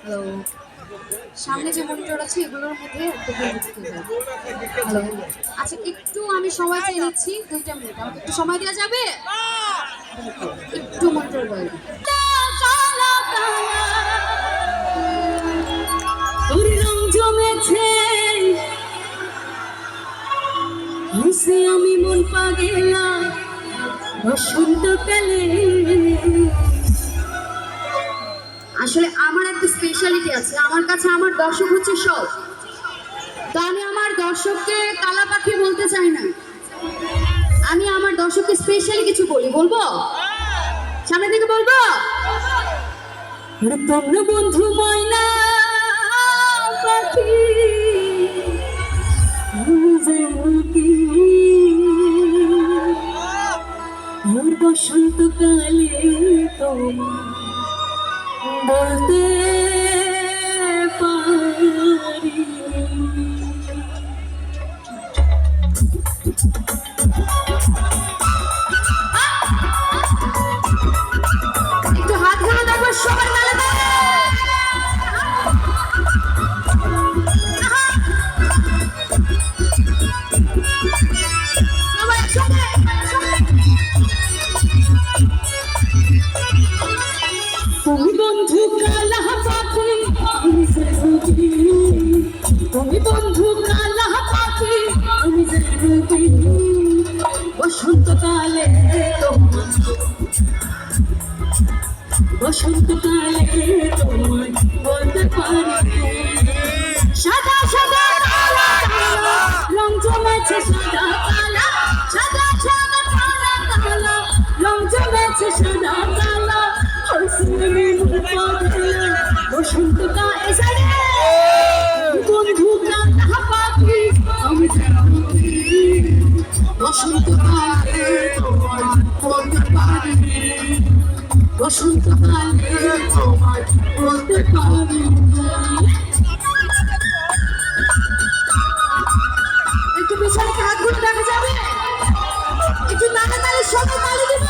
Hello, সামনে যে monitor আছে এগুলোর মধ্যে একটা হ্যালো, আচ্ছা একটু আমি সময় চেয়ে নিচ্ছি 2টা মিনিট, আমাকে একটু সময় দেওয়া যাবে? একটু মনিটর বলেন। তোর রং জমেছে হইছে আমি মন পাগেলা বসন্তকালে। আসলে আমার একটা স্পেশালিটি আছে, আমার কাছে আমার দর্শক হচ্ছে সব। তো আমি আমার দর্শককে কালা পাখি বলতে চাই না, আমি আমার দর্শককে স্পেশালি কিছু বলবো, সামনে থেকে বলবো। তোমরা বন্ধু ময়না পাখি বসন্তকালে তোমার বলতে পারি। একটু হাত ধরে দেখো সবাই তালে তালে। তুমি বন্ধু কালা পাখি, তুমি বন্ধু কালা পাখি, আমি জানি বসন্তকালে তোমার, বসন্তকালে তোমার বলতে পারি। সাদা সাদা কালা কালা রং জমেছে, সাদা কালা সাদা সাদা কালা কালা রং জমেছে, সাদা কালা বসন্তকালে বন্ধু কালা পাখি আমি বসন্তকালে তোমার বলতে পারি, বসন্তকালে তোমার বলতে পারি। একটু পিছনে হাতগুলো দেখা যাবে, একটু তালে তালে সবাই তালে দিবে।